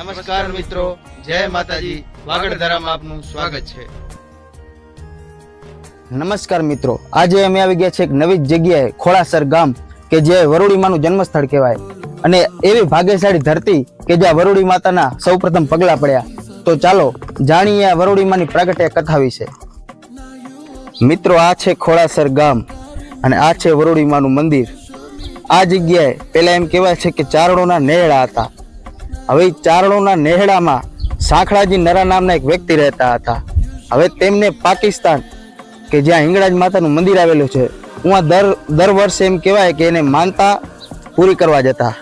નમસ્કાર મિત્રો, જય માતાજી. વાગડધરામાં આપનું સ્વાગત છે. નમસ્કાર મિત્રો, આજે અમે આવી ગયા છે એક નવી જગ્યાએ, ખોડાસર ગામ કે જે વરુડી માનું જન્મસ્થળ કહેવાય અને એવી ભાગ્યશાળી ધરતી કે જ્યાં વરુડી માતાના સૌપ્રથમ પગલા પડ્યા. તો ચાલો જાણીએ આ વરુડી માની પ્રાગટ્ય કથા વિશે. મિત્રો, આ છે ખોડાસર ગામ અને આ છે વરુડી માનું મંદિર. આ જગ્યાએ પહેલા એમ કહેવાય છે કે ચારણોના નેહડા હતા. હવે ચારણોના નેહડામાં સાંખળાજી નરા નામના એક વ્યક્તિ રહેતા હતા. હવે તેમને પાકિસ્તાન કે જ્યાં હિંગળાજ માતાનું મંદિર આવેલું છે, હું દર વર્ષે એમ કહેવાય કે એને માનતા પૂરી કરવા જતા.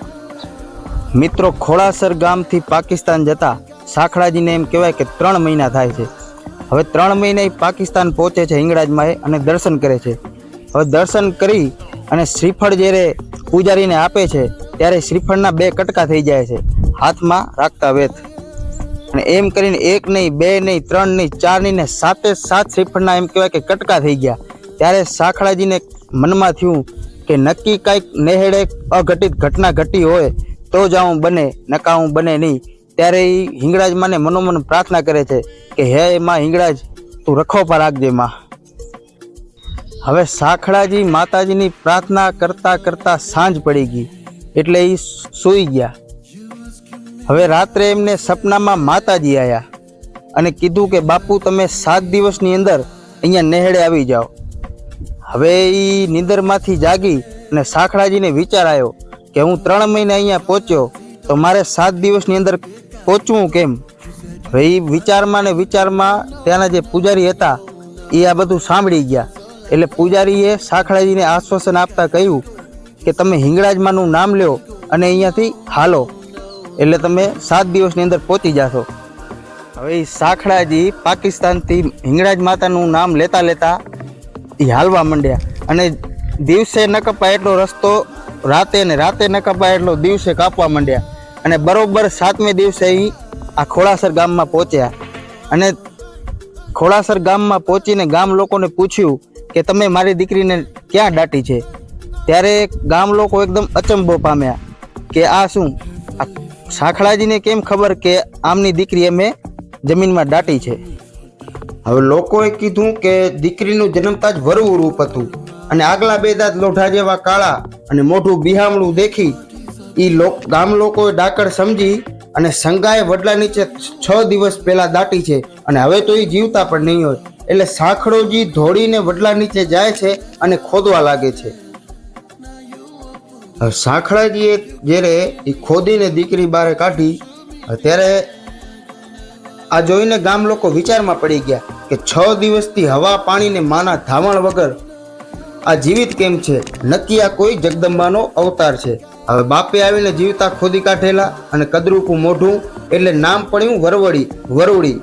મિત્રો, ખોડાસર ગામથી પાકિસ્તાન જતા સાંખળાજીને એમ કહેવાય કે 3 મહિના થાય છે. હવે 3 મહિને પાકિસ્તાન પહોંચે છે હિંગળાજમાં અને દર્શન કરે છે. હવે દર્શન કરી અને શ્રીફળ જ્યારે પૂજારીને આપે છે ત્યારે શ્રીફળના 2 કટકા થઈ જાય છે હાથમાં રાખતા વેત. અને એમ કરીને 1 નહીં, 2 નહીં, 3 નહીં, 4 નહીં ને 7 શ્રીફળના એમ કહેવાય કે કટકા થઈ ગયા. ત્યારે સાંખળાજીને મનમાં થયું કે નક્કી કાંઈક નેહડે અઘટિત ઘટના ઘટી હોય તો જ આવું બને, નકા હું બને નહીં. ત્યારે એ હિંગળાજ માને મનોમન પ્રાર્થના કરે છે કે હે માં હિંગળાજ, તું રખોપા રાખજે માં. હવે સાંખળાજી માતાજીની પ્રાર્થના કરતા કરતા સાંજ પડી ગઈ એટલે એ સૂઈ ગયા. હવે રાત્રે એમને સપનામાં માતાજી આવ્યા અને કીધું કે બાપુ, તમે 7 દિવસની અંદર અહીંયા નેહડે આવી જાઓ. હવે એ નીંદરમાંથી જાગી અને સાંખળાજીને વિચાર આવ્યો કે હું 3 મહિને અહીંયા પહોંચ્યો તો મારે 7 દિવસની અંદર પહોંચવું કેમ? હવે એ વિચારમાં ને વિચારમાં ત્યાંના જે પૂજારી હતા એ આ બધું સાંભળી ગયા. એટલે પૂજારીએ સાંખળાજીને આશ્વાસન આપતા કહ્યું કે તમે હિંગળાજમાનું નામ લ્યો અને અહીંયાથી હાલો, એટલે તમે 7 દિવસની અંદર પહોંચી જશો. હવે એ સાંખળાજી પાકિસ્તાનથી હિંગળાજ માતાનું નામ લેતા લેતા એ હાલવા માંડ્યા અને દિવસે ન કપાય એટલો રસ્તો રાતે ને રાતે ન કપાય એટલો દિવસે કાપવા માંડ્યા. અને બરોબર 7મે દિવસે એ આ ખોડાસર ગામમાં પહોંચ્યા. અને ખોડાસર ગામમાં પહોંચીને ગામ લોકોને પૂછ્યું કે તમે મારી દીકરીને ક્યાં દાટી છે? ત્યારે ગામ લોકો એકદમ અચંબો પામ્યા કે આ શું, આ સાંખળાજીને કેમ ખબર કે આમની દીકરી અમે જમીનમાં દાટી છે? હવે લોકોએ કીધું કે દીકરીનું જન્મતા જ વરવું રૂપ હતું અને આગલા 2 દાંત લોઢા જેવા કાળા અને મોઢું બિહામણું દેખી ગામ લોકોએ ડાકર સમજી અને સંગાએ વડલા નીચે 6 દિવસ પહેલા દાટી છે અને હવે તો એ જીવતા પણ નહીં હોય. એટલે સાંખળોજી ધોડીને વડલા નીચે જાય છે અને ખોદવા લાગે છે. સાંખળાજીએ જ્યારે એ ખોદીને દીકરી બહાર કાઢી ત્યારે આ જોઈને ગામ લોકો વિચારમાં પડી ગયા કે 6 દિવસથી હવા પાણીને માના ધાવણ વગર આ જીવિત કેમ છે? નક્કી આ કોઈ જગદંબાનો અવતાર છે. હવે બાપે આવીને જીવતા ખોદી કાઢેલા અને કદરૂપું મોઢું એટલે નામ પડ્યું વરુડી.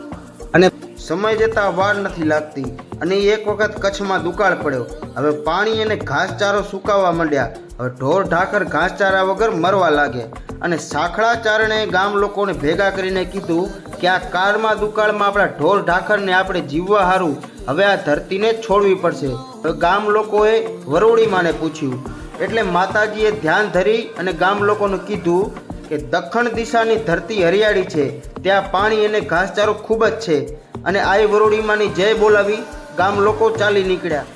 અને સમય જતાં વાર નથી લાગતી અને એક વખત કચ્છમાં દુકાળ પડ્યો. હવે પાણી અને ઘાસચારો સુકાવા માંડ્યા. હવે ઢોર ઢાકર ઘાસચારા વગર મરવા લાગે અને સાંખળા ચારણે ગામ લોકોને ભેગા કરીને કીધું કે આ કાળમાં દુકાળમાં આપણા ઢોર ઢાકરને આપણે જીવવા હારું હવે આ ધરતીને છોડવી પડશે. હવે ગામ લોકોએ વરુડી માને પૂછ્યું એટલે માતાજીએ ધ્યાન ધરી અને ગામ લોકોને કીધું કે દક્ષિણ દિશાની ધરતી હરિયાળી છે, ત્યાં પાણી અને ઘાસચારો ખૂબ જ છે. અને આ વરુડીમાંની જય બોલાવી ગામ લોકો ચાલી નીકળ્યા.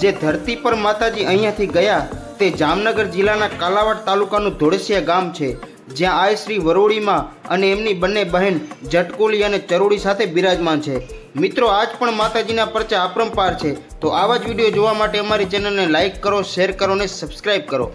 જે ધરતી પર માતાજી અહીંયાથી ગયા તે જામનગર જિલ્લાના કાલાવાડ તાલુકાનું ધોળસિયા ગામ છે, જ્યાં આ શ્રી વરુડીમાં અને એમની બંને બહેન જટકુલી અને ચરુડી સાથે બિરાજમાન છે. મિત્રો, આજ પણ માતાજીના પરચા અપરંપાર છે. તો આવા જ વિડીયો જોવા માટે અમારી ચેનલને લાઇક કરો, શેર કરો અને સબસ્ક્રાઈબ કરો.